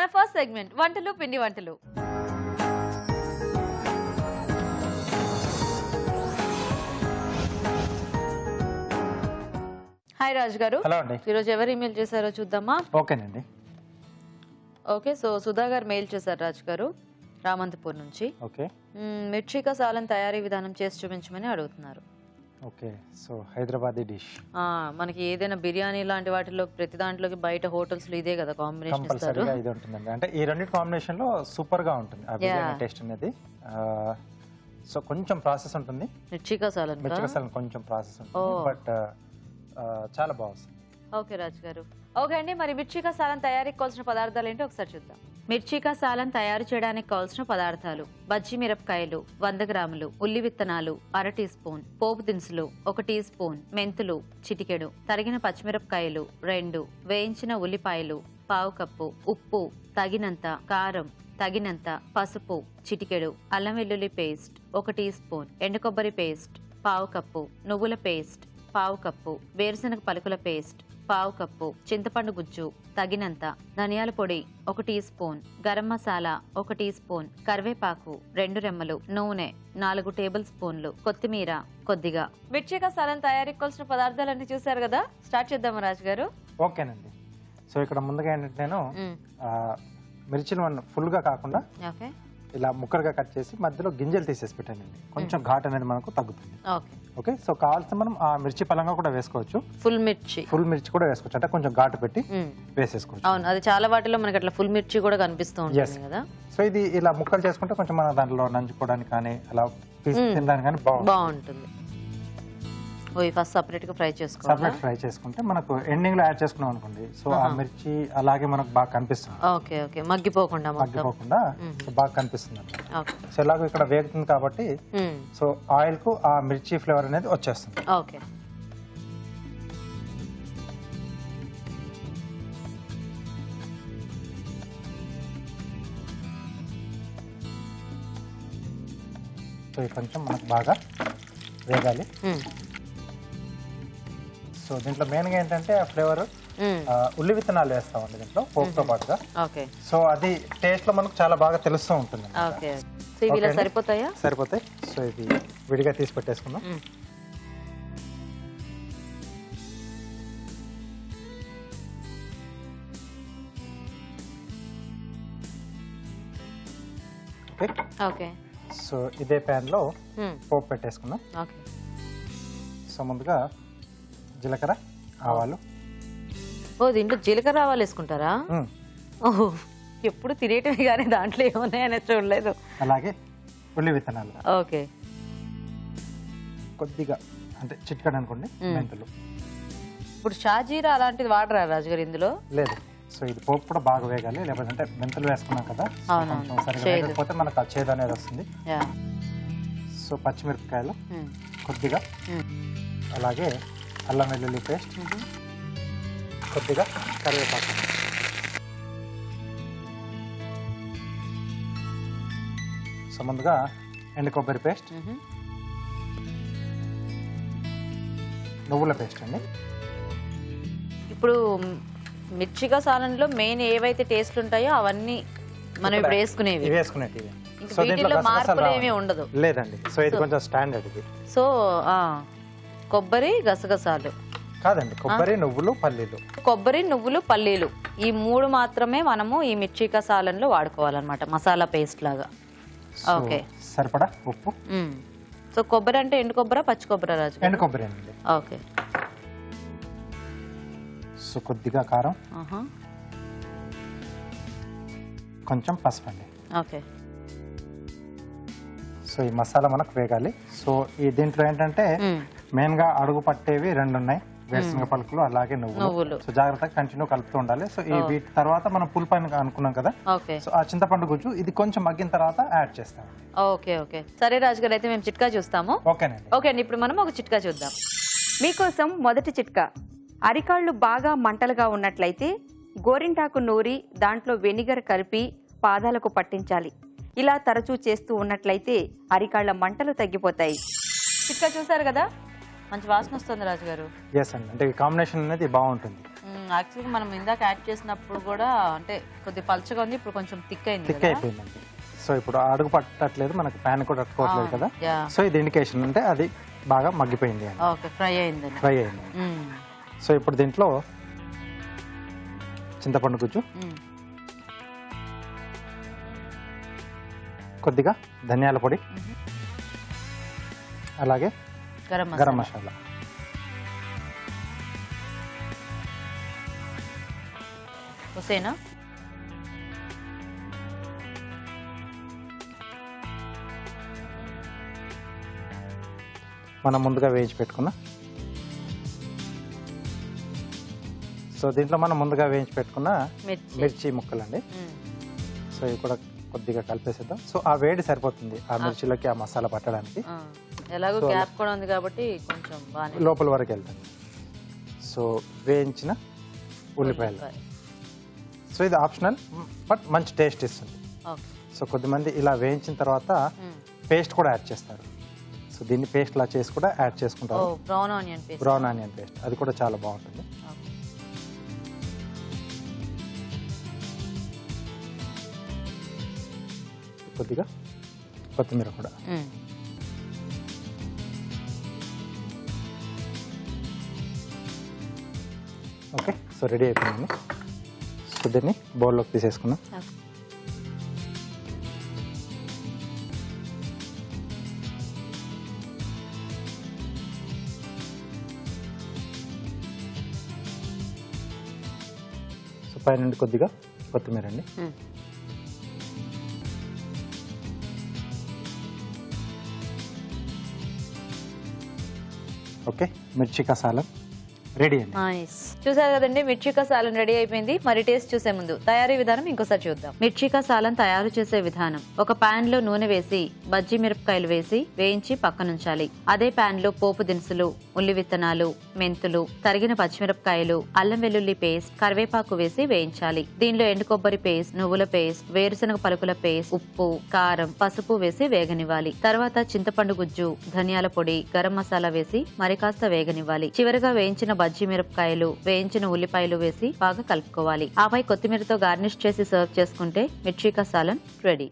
మన first segment వంటలు పిండి వంటలు. హాయ్ రాజ్ గారు. హలో అండి. ఈరోజు ఎవరు ఈమెయిల్ చేశారో చూద్దామా? ఓకేనండి. ఓకే, సో సుధా గారు మెయిల్ చేశారు రాజ్ గారు రామంతపూర్ నుంచి. ఓకే. మిర్చికా సాలన్ తయారీ విధానం చేసి చూపించమని అడుగుతున్నారు. Okay, so Hyderabadi dish. మనకి ఏదైనా బిర్యానీ లాంటి వాటిలో ప్రతి దాంట్లోకి బయట హోటల్స్ లో ఇదే కదా కాంబినేషన్ ఇస్తారు. కంపల్సరీగా ఇది ఉంటుందండి. అంటే ఈ రెండింటి కాంబినేషన్ లో సూపర్ గా ఉంటుంది ఆ బిర్యానీ టేస్ట్ అనేది. సో కొంచెం ప్రాసెస్ ఉంటుంది. మిర్చికా సాలన్ కొంచెం ప్రాసెస్ ఉంటుంది, బట్ చాలా బాగుంది. ఓకే రాజ్ గారు. ఓకే అండి, మరి మిర్చికా సాలన్ తయారీకి కావాల్సిన పదార్థాలు ఏంటో ఒకసారి చూద్దాం. మిర్చికా సాలన్ తయారు చేయడానికి కావాల్సిన పదార్థాలు: బజ్జి మిరపకాయలు 100 గ్రాములు, ఉల్లి విత్తనాలు 1/2 టీ స్పూన్, పోపు దినుసులు 1 టీ స్పూన్, మెంతులు చిటికెడు, తరిగిన పచ్చిమిరపకాయలు 2, వేయించిన ఉల్లిపాయలు 1/2 కప్పు, ఉప్పు తగినంత, కారం తగినంత, పసుపు చిటికెడు, అల్లం వెల్లుల్లి పేస్ట్ 1 టీ స్పూన్, ఎండు కొబ్బరి పేస్ట్ 1/2 కప్పు, నువ్వుల పేస్ట్ 1/2 కప్పు, వేరుశనగ పలుకుల పేస్ట్ 1/2 కప్పు, చింతపండు గుజ్జు తగినంత, ధనియాల పొడి 1 teaspoon, garam masala 1 teaspoon, కరివేపాకు 2 రెమ్మలు, నూనె 4 టేబుల్ స్పూన్లు, కొత్తిమీర కొద్దిగా. మిర్చికా సాలన్ తయారీకి కావాల్సిన పదార్థాలన్నీ చూసారు కదా, స్టార్ట్ చేద్దామా రాజు గారు? ఓకేనండి. సో ఇక్కడ ముందుగా ఏంటంటే నేను మిర్చిలు ఫుల్ గా కాకుండా ఇలా ముక్కలుగా కట్ చేసి మధ్యలో గింజలు తీసేసి పెట్టానండి. కొంచెం ఘాట్ అనేది మనకు తగ్గుతుంది. ఓకే, సో కావాల్సిన మనం ఆ మిర్చి పలంగా కూడా వేసుకోవచ్చు. ఫుల్ మిర్చి కూడా వేసుకోవచ్చు, అంటే కొంచెం ఘాటు పెట్టి వేసేసుకోవచ్చు. అవును, అది చాలా వాటిలో మనకి అట్లా ఫుల్ మిర్చి కూడా కనిపిస్తూ ఉంటుంది కదా. సో ఇది ఇలా ముక్కలు చేసుకుంటే కొంచెం మన దాంట్లో నంచుకోవడానికి కానీ అలా తినడానికి కానీ బాగుంటుంది. ఫస్ట్ సపరేట్ గా ఫ్రై చేసుకుంటే మనకు ఎండింగ్ లో యాడ్ చేసుకున్నాం అనుకోండి, సో ఆ మిర్చి అలాగే మనకు బాగా కనిపిస్తుంది. ఓకే, మగ్గిపోకుండా బాగా కనిపిస్తుంది. సో ఇలాగ ఇక్కడ వేగుతుంది కాబట్టి సో ఆయిల్ కు ఆ మిర్చి ఫ్లేవర్ అనేది వచ్చేస్తుంది. ఓకే, సో ఇది కొంచెం మనకు బాగా వేగాలి. సో దీంట్లో మెయిన్ గా ఏంటంటే ఆ ఫ్లేవర్ ఉల్లి విత్తనాలు వేస్తామండి దీంట్లో పోపుతో పాటుగా. సో అది టేస్ట్ లో మనకు చాలా బాగా తెలుస్తూ ఉంటుంది. సరిపోతాయి. సో ఇది విడిగా తీసి పెట్టేసుకుందాం. ఓకే, సో ఇదే ప్యాన్ లో పోపు పెట్టేసుకుందాం. సో ముందుగా జీలకర్ర, ఆవాలు. దీంట్లో జీలకర్ర ఆవాలు వేసుకుంటారా? ఓహో, ఎప్పుడు తినేటవి కానీ దాంట్లో ఏమున్నాయని చూడలేదు. అలాగే ఉల్లి విత్తనాలు. ఓకే, కొద్దిగా అంటే చిట్కడ అనుకోండి మెంతులు. ఇప్పుడు షాజీరా అలాంటిది వాడరా రాజుగారు ఇందులో? లేదు. సో ఇది పోపు కూడా బాగా వేగాలి, లేకపోతే మెంతులు వేసుకున్నాం కదా, సరిగ్గా వేయకపోతే మనకు ఆ చేదు అనేది వస్తుంది. సో పచ్చిమిరపకాయలు కొద్దిగా, అలాగే అల్లం వెల్లుల్లి పేస్ట్, కొద్దిగా కరివేపాకు. సో ముందుగా ఎండు కొబ్బరి పేస్ట్, నువ్వుల పేస్ట్ అండి. ఇప్పుడు మిర్చిగా సాలన్లో మెయిన్ ఏవైతే టేస్ట్ ఉంటాయో అవన్నీ మనం ఇప్పుడు వేసుకునేవి. ఉండదు లేదండి. సో ఇది కొంచెం స్టాండర్డ్ ఇది. సో కొబ్బరి గసగసాలు కాదండి, కొబ్బరి నువ్వులు పల్లీలు. కొబ్బరి నువ్వులు పల్లీలు ఈ 3 మాత్రమే మనము ఈ మిర్చికా సాలన్లో వాడుకోవాలన్నమాట, మసాలా పేస్ట్ లాగా. ఓకే, సరిపడా ఉప్పు. సో కొబ్బరి అంటే ఎండు కొబ్బరి, పచ్చి కొబ్బరి రాజు? ఎండు కొబ్బరి అండి. ఓకే, సో కొద్దిగా కారం, కొంచెం పసుపు అండి. ఓకే, సో ఈ మసాలా మనకు వేగాలి. సో ఈ దీంట్లో ఏంటంటే మెయిన్ గా అడుగు పట్టేవి 2 ఉన్నాయి, వేరుశనగ పలుకులు అలాగే నువ్వులు. సో జాగ్రత్తగా కంటిన్యూ కలుపుతూ ఉండాలి. సో ఈ వీటి తర్వాత మనం పులుపు అనుకున్నాం కదా, సో ఆ చింతపండు గుజ్జు ఇది కొంచెం మగ్గిన తర్వాత యాడ్ చేస్తాం. ఓకే, సరే రాజు గారు, అయితే మేము చిట్కా చూస్తాము. ఓకే అండి, ఇప్పుడు మనం ఒక చిట్కా చూద్దాం. మీకోసం మొదటి చిట్కా: అరికాళ్ళు బాగా మంటలుగా ఉన్నట్లయితే గోరింటాకు నూరి దాంట్లో వెనిగర్ కలిపి పాదాలకు పట్టించాలి. ఇలా తరచూ చేస్తూ ఉన్నట్లయితే అరికాళ్ల మంటలు తగ్గిపోతాయి. చిట్కా చూసారు కదా, మంచి వాసన వస్తుంది రాజు గారు. ఎస్ అండి, అంటే ఈ కాంబినేషన్ అనేది బాగుంటుంది. యాక్చువల్గా మనం ఇందాక యాడ్ చేసినప్పుడు కూడా అంటే కొద్ది పల్చగా ఉంది, ఇప్పుడు కొంచెం థిక్ అయింది థిక్ అయిపోయిందండి. సో ఇప్పుడు అడుగు పట్టట్లేదు, మనకి ప్యాన్ కూడా తట్టుకోవట్లేదు కదా. సో ఇది ఇండికేషన్ అంటే అది బాగా మగ్గిపోయింది అని. ఓకే, ఫ్రై అయింది. ఫ్రై అయింది. సో ఇప్పుడు దీంట్లో చింతపండు గుజ్జు, కొద్దిగా ధనియాల పొడి, అలాగే గరం మసాలా, హుసేనా, మనం ముందుగా వేయించి పెట్టుకున్న, సో దీంట్లో మనం ముందుగా వేయించి పెట్టుకున్న మిర్చి ముక్కలండి. సో ఇవి కూడా కొద్దిగా కలిపేసేద్దాం. సో ఆ వేడి సరిపోతుంది ఆ మిర్చిలోకి ఆ మసాలా పట్టడానికి. ఎలాగో గ్యాప్ కూడా ఉంది కాబట్టి కొంచెం బాగా లోపల వరకు వెళ్తుంది. సో వేయించిన ఉల్లిపాయలు, సో ఇది ఆప్షనల్ బట్ మంచి టేస్ట్ ఇస్తుంది. సో కొద్దిమంది ఇలా వేయించిన తర్వాత పేస్ట్ కూడా యాడ్ చేస్తారు. సో దీన్ని పేస్ట్ లా చేసి కూడా యాడ్ చేసుకుంటారు. బ్రౌన్ ఆనియన్ పేస్ట్, అది కూడా చాలా బాగుంటుంది. కొద్దిగా కొత్తిమీర కూడా. ఓకే, సో రెడీ అయిపోయింది. సో దీన్ని బౌల్లోకి తీసేసుకున్నాం. సో పైన కొద్దిగా కొత్తిమీర అండి. ఓకే, మిర్చి కసాలం రెడీ అండి. చూసారు కదండి, మిర్చికా సాలన్ రెడీ అయిపోయింది. మరి టేస్ట్ చూసే ముందు తయారీ విధానం ఇంకోసారి చూద్దాం. మిర్చికా సాలన్ తయారు చేసే విధానం: ఒక పాన్ లో నూనె వేసి బజ్జీ మిరపకాయలు వేసి వేయించి పక్కనుంచాలి. అదే పాన్ లో పోపు దినుసులు, ఉల్లి విత్తనాలు, మెంతులు, తరిగిన పచ్చిమిరపకాయలు, అల్లం వెల్లుల్లి పేస్ట్, కరివేపాకు వేసి వేయించాలి. దీనిలో ఎండు కొబ్బరి పేస్ట్, నువ్వుల పేస్ట్, వేరుశనగ పలుకుల పేస్ట్, ఉప్పు, కారం, పసుపు వేసి వేగనివ్వాలి. తర్వాత చింతపండు గుజ్జు, ధనియాల పొడి, గరం మసాలా వేసి మరి కాస్త వేగనివ్వాలి. చివరిగా వేయించిన బజ్జీ మిరపకాయలు, వేయించిన ఉల్లిపాయలు వేసి బాగా కలుపుకోవాలి. ఆపై కొత్తిమీరతో గార్నిష్ చేసి సర్వ్ చేసుకుంటే మిర్చికా సాలన్ రెడీ.